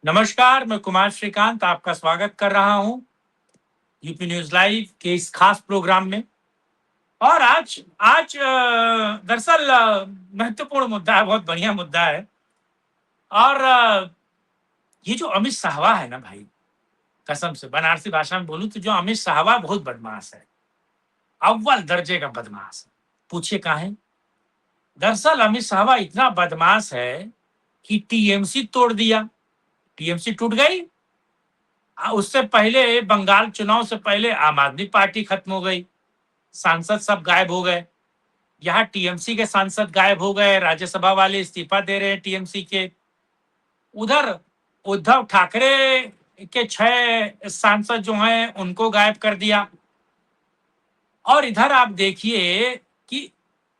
नमस्कार, मैं कुमार श्रीकांत आपका स्वागत कर रहा हूँ यूपी न्यूज़ लाइव के इस खास प्रोग्राम में। और आज आज दरअसल महत्वपूर्ण मुद्दा है, बहुत बढ़िया मुद्दा है। और ये जो अमित साहवा है ना भाई, कसम से बनारसी भाषा में बोलूँ तो जो अमित साहवा बहुत बदमाश है, अव्वल दर्जे का बदमाश है। पूछिए काहे? दरअसल अमित साहवा इतना बदमाश है कि टीएमसी तोड़ दिया, टीएमसी टूट गई। उससे पहले बंगाल चुनाव से पहले आम आदमी पार्टी खत्म हो गई, सांसद सब गायब हो गए। यहाँ टीएमसी के सांसद गायब हो गए, राज्यसभा वाले इस्तीफा दे रहे हैं टीएमसी के। उधर उद्धव ठाकरे के 6 सांसद जो हैं उनको गायब कर दिया। और इधर आप देखिए कि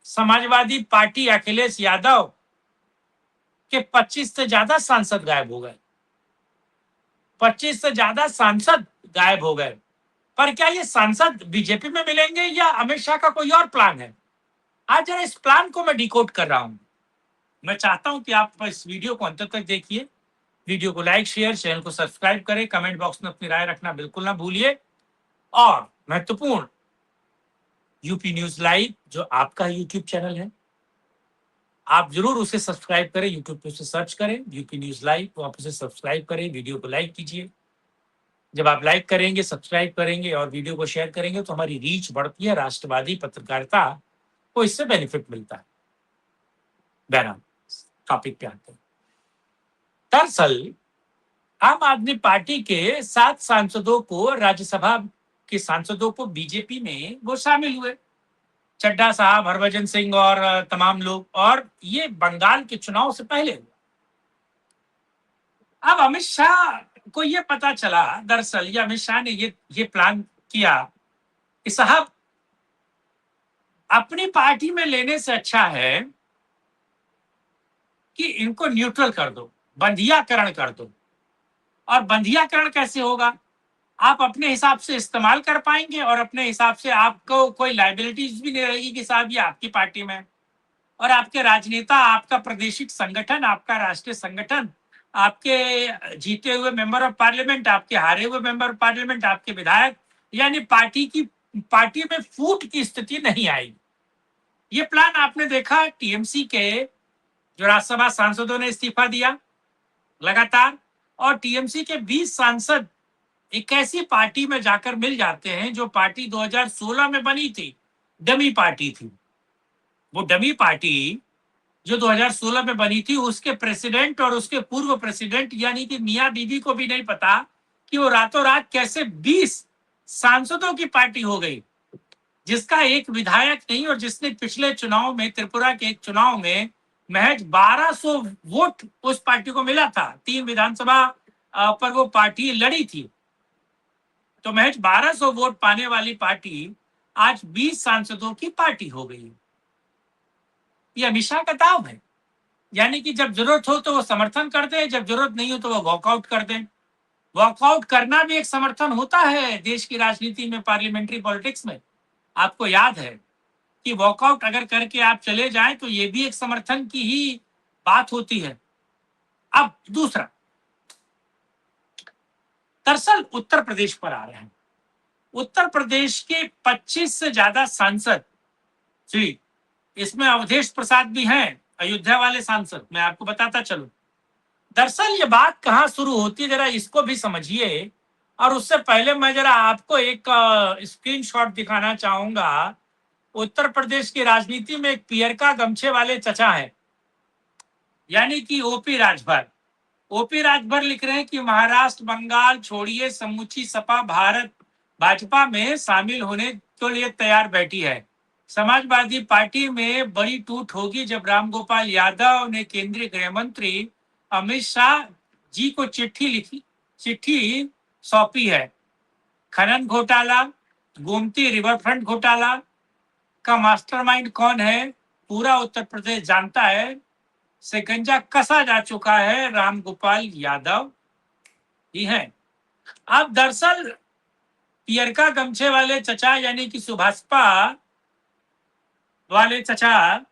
समाजवादी पार्टी अखिलेश यादव के 25 से ज्यादा सांसद गायब हो गए, 25 से ज्यादा सांसद गायब हो गए। पर क्या ये सांसद बीजेपी में मिलेंगे या अमित शाह का कोई और प्लान है? आज जरा इस प्लान को मैं डिकोड कर रहा हूं। मैं चाहता हूं कि आप इस वीडियो को अंत तक देखिए। वीडियो को लाइक, शेयर, चैनल को सब्सक्राइब करें, कमेंट बॉक्स में अपनी राय रखना बिल्कुल ना भूलिए। और महत्वपूर्ण, यूपी न्यूज लाइव जो आपका यूट्यूब चैनल है, आप जरूर उसे सब्सक्राइब करें। यूट्यूब पे उसे सर्च करें यूपी न्यूज लाइव, तो आप उसे सब्सक्राइब करें, वीडियो को लाइक कीजिए। जब आप लाइक करेंगे, सब्सक्राइब करेंगे और वीडियो को शेयर करेंगे तो हमारी रीच बढ़ती है, राष्ट्रवादी पत्रकारिता को इससे बेनिफिट मिलता है। बहरहाल टॉपिक पे आते हैं। दरअसल आम आदमी पार्टी के 7 सांसदों को, राज्यसभा के सांसदों को बीजेपी में वो शामिल हुए, चड्ढा साहब, हरभजन सिंह और तमाम लोग। और ये बंगाल के चुनाव से पहले हुआ। अब अमित शाह को ये पता चला, दरअसल ये अमित शाह ने ये प्लान किया कि साहब अपनी पार्टी में लेने से अच्छा है कि इनको न्यूट्रल कर दो, बंधियाकरण कर दो। और बंधियाकरण कैसे होगा? आप अपने हिसाब से इस्तेमाल कर पाएंगे और अपने हिसाब से आपको कोई लायबिलिटीज भी नहीं रहेगी कि साहब ये आपकी पार्टी में। और आपके राजनेता, आपका प्रादेशिक संगठन, आपका राष्ट्रीय संगठन, आपके जीते हुए मेंबर ऑफ पार्लियामेंट, आपके हारे हुए मेंबर ऑफ पार्लियामेंट, आपके विधायक, यानी पार्टी में फूट की स्थिति नहीं आएगी। ये प्लान आपने देखा, टीएमसी के जो राज्यसभा सांसदों ने इस्तीफा दिया लगातार, और टीएमसी के 20 सांसद एक ऐसी पार्टी में जाकर मिल जाते हैं जो पार्टी 2016 में बनी थी, डमी पार्टी थी। वो डमी पार्टी जो 2016 में बनी थी, उसके प्रेसिडेंट और उसके पूर्व प्रेसिडेंट यानी कि मियां बीबी को भी नहीं पता कि वो रातों रात कैसे 20 सांसदों की पार्टी हो गई, जिसका एक विधायक नहीं, और जिसने पिछले चुनाव में, त्रिपुरा के एक चुनाव में महज 1200 वोट उस पार्टी को मिला था। 3 विधानसभा पर वो पार्टी लड़ी थी, तो महज 1200 वोट पाने वाली पार्टी आज 20 सांसदों की पार्टी हो गई। ये अमित शाह का दाव है, यानी कि जब जरूरत हो तो वो समर्थन कर दे, जब जरूरत नहीं हो तो वो वॉकआउट कर दे। वॉकआउट करना भी एक समर्थन होता है देश की राजनीति में, पार्लियामेंट्री पॉलिटिक्स में। आपको याद है कि वॉकआउट अगर करके आप चले जाएं तो ये भी एक समर्थन की ही बात होती है। अब दूसरा, दरअसल उत्तर प्रदेश पर आ रहे हैं। उत्तर प्रदेश के 25 से ज्यादा सांसद, जी, इसमें अवधेश प्रसाद भी हैं, अयोध्या वाले सांसद, मैं आपको बताता चलूं। दरअसल ये बात कहां शुरू होती है, जरा इसको भी समझिए। और उससे पहले मैं जरा आपको एक स्क्रीनशॉट दिखाना चाहूंगा। उत्तर प्रदेश की राजनीति में एक पियरका गमछे वाले चचा हैं, यानी कि ओपी राजभर। ओपी राजभर लिख रहे हैं कि महाराष्ट्र, बंगाल छोड़िए, समूची सपा भारत भाजपा में शामिल होने के लिए तैयार बैठी है। समाजवादी पार्टी में बड़ी टूट होगी जब रामगोपाल यादव ने केंद्रीय गृह मंत्री अमित शाह जी को चिट्ठी सौंपी है। खनन घोटाला, गोमती रिवरफ्रंट घोटाला का मास्टरमाइंड कौन है, पूरा उत्तर प्रदेश जानता है। शिकंजा कसा जा चुका है, रामगोपाल यादव ही है। अब दरअसल पियरका गमछे वाले चचा यानी कि सुभाषपा वाले चचा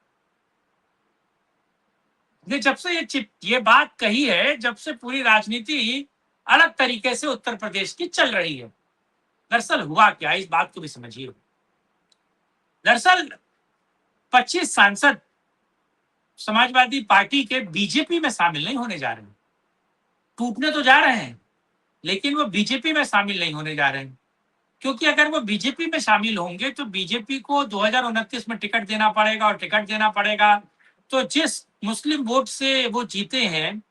जब से ये बात कही है, जब से पूरी राजनीति अलग तरीके से उत्तर प्रदेश की चल रही है। दरअसल हुआ क्या, इस बात को भी समझिए। दरअसल 25 सांसद समाजवादी पार्टी के बीजेपी में शामिल नहीं होने जा रहे हैं। टूटने तो जा रहे हैं, लेकिन वो बीजेपी में शामिल नहीं होने जा रहे हैं। क्योंकि अगर वो बीजेपी में शामिल होंगे तो बीजेपी को 2029 में टिकट देना पड़ेगा, और टिकट देना पड़ेगा तो जिस मुस्लिम वोट से वो जीते हैं,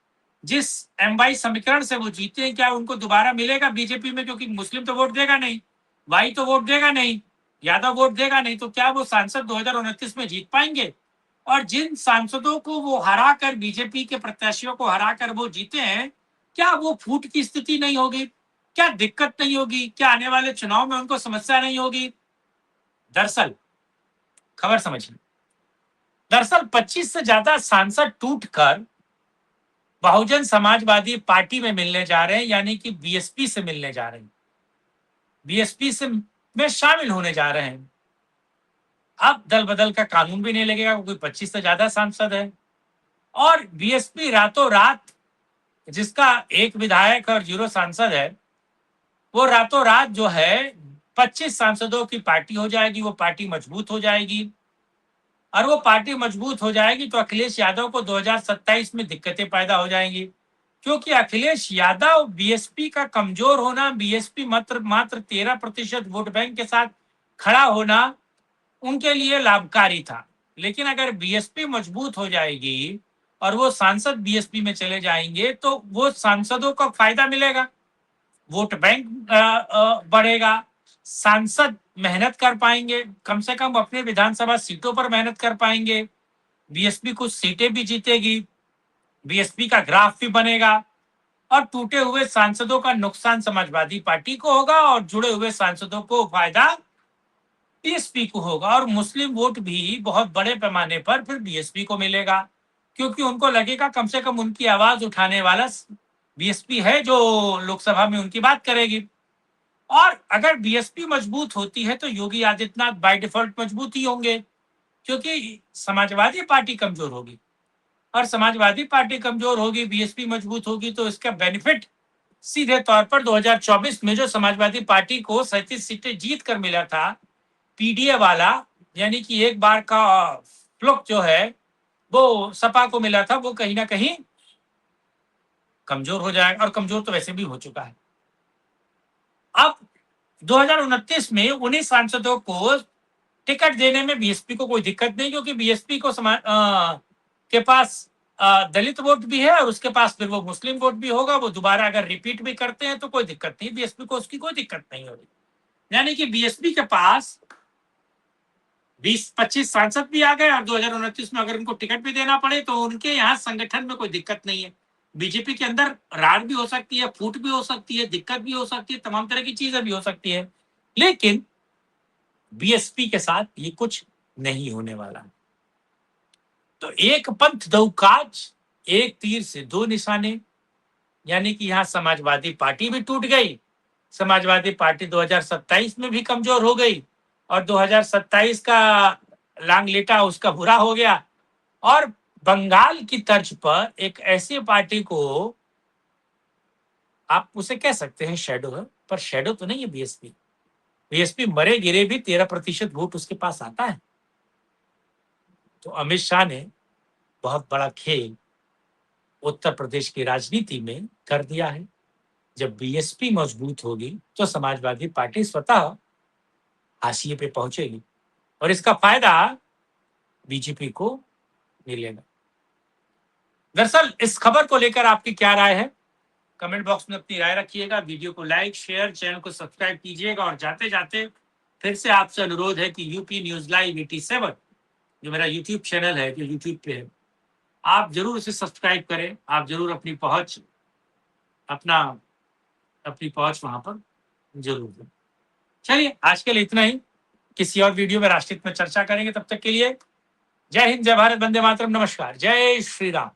जिस एमवाई समीकरण से वो जीते हैं, क्या उनको दोबारा मिलेगा बीजेपी में? क्योंकि मुस्लिम तो वोट देगा नहीं, वाई तो वोट देगा नहीं, यादव वोट देगा नहीं, तो क्या वो सांसद 2029 में जीत पाएंगे? और जिन सांसदों को वो हराकर, बीजेपी के प्रत्याशियों को हराकर वो जीते हैं, क्या वो फूट की स्थिति नहीं होगी? क्या दिक्कत नहीं होगी? क्या आने वाले चुनाव में उनको समस्या नहीं होगी? दरअसल खबर समझिए, दरअसल 25 से ज्यादा सांसद टूटकर बहुजन समाजवादी पार्टी में मिलने जा रहे हैं, यानी कि बीएसपी से मिलने जा रहे हैं, बीएसपी से में शामिल होने जा रहे हैं। अब दल बदल का कानून भी नहीं लगेगा, क्योंकि 25 से ज्यादा सांसद है। और बीएसपी रातों रात, जिसका एक विधायक और 0 सांसद है, वो रातों रात जो है 25 सांसदों की पार्टी हो जाएगी। वो पार्टी मजबूत हो जाएगी, और वो पार्टी मजबूत हो जाएगी तो अखिलेश यादव को 2027 में दिक्कतें पैदा हो जाएंगी। क्योंकि अखिलेश यादव, बीएसपी का कमजोर होना, बीएसपी मात्र 13% वोट बैंक के साथ खड़ा होना उनके लिए लाभकारी था। लेकिन अगर बीएसपी मजबूत हो जाएगी और वो सांसद बीएसपी में चले जाएंगे, तो वो सांसदों को फायदा मिलेगा, वोट बैंक बढ़ेगा, सांसद मेहनत कर पाएंगे, कम से कम अपने विधानसभा सीटों पर मेहनत कर पाएंगे, बीएसपी कुछ सीटें भी जीतेगी, बीएसपी का ग्राफ भी बनेगा, और टूटे हुए सांसदों का नुकसान समाजवादी पार्टी को होगा, और जुड़े हुए सांसदों को फायदा बीएसपी को होगा। और मुस्लिम वोट भी बहुत बड़े पैमाने पर फिर बीएसपी को मिलेगा, क्योंकि उनको लगेगा कम से कम उनकी आवाज उठाने वाला बीएसपी है, जो लोकसभा में उनकी बात करेगी। और अगर बीएसपी मजबूत होती है तो योगी आदित्यनाथ बाय डिफॉल्ट मजबूत ही होंगे, क्योंकि समाजवादी पार्टी कमजोर होगी, और समाजवादी पार्टी कमजोर होगी, बीएसपी मजबूत होगी, तो इसका बेनिफिट सीधे तौर पर 2024 में जो समाजवादी पार्टी को 37 सीटें जीत कर मिला था, पीडीए वाला, यानी कि एक बार का फ्लुक जो है वो सपा को मिला था, वो कहीं ना कहीं कमजोर हो जाएगा, और कमजोर तो वैसे भी हो चुका है। अब 2029 में 19 सांसदों को टिकट देने में बीएसपी को कोई दिक्कत नहीं, क्योंकि बीएसपी को के पास दलित वोट भी है, और उसके पास फिर वो मुस्लिम वोट भी होगा। वो दोबारा अगर रिपीट भी करते हैं तो कोई दिक्कत नहीं, बीएसपी को उसकी कोई दिक्कत नहीं होगी। यानी कि बीएसपी के पास 20-25 सांसद भी आ गए, और 2029 में अगर उनको टिकट भी देना पड़े तो उनके यहाँ संगठन में कोई दिक्कत नहीं है। बीजेपी के अंदर रार भी हो सकती है, फूट भी हो सकती है, दिक्कत भी हो सकती है, तमाम तरह की चीजें भी हो सकती है, लेकिन बीएसपी के साथ ये कुछ नहीं होने वाला। तो एक पंथ दो काज, एक तीर से दो निशाने, यानी कि यहाँ समाजवादी पार्टी भी टूट गई, समाजवादी पार्टी 2027 में भी कमजोर हो गई, और 2027 का लांगलेटा उसका बुरा हो गया। और बंगाल की तर्ज पर एक ऐसी पार्टी को आप उसे कह सकते हैं शैडो है, पर शैडो तो नहीं है बीएसपी। बीएसपी मरे गिरे भी 13% वोट उसके पास आता है। तो अमित शाह ने बहुत बड़ा खेल उत्तर प्रदेश की राजनीति में कर दिया है। जब बीएसपी मजबूत होगी तो समाजवादी पार्टी स्वतः हाशिए पे पहुंचेगी, और इसका फायदा बीजेपी को मिलेगा। दरअसल इस खबर को लेकर आपकी क्या राय है? कमेंट बॉक्स में अपनी राय रखिएगा। वीडियो को लाइक, शेयर, चैनल को सब्सक्राइब कीजिएगा। और जाते जाते फिर से आपसे अनुरोध है कि यूपी न्यूज लाइव 87 जो मेरा यूट्यूब चैनल है, जो यूट्यूब पे है, आप जरूर उसे सब्सक्राइब करें। आप जरूर अपनी पहुंच वहां पर जरूर दें। चलिए, आज के लिए इतना ही। किसी और वीडियो में राष्ट्रहित में चर्चा करेंगे। तब तक के लिए जय हिंद, जय भारत, वंदे मातरम, नमस्कार, जय श्री राम।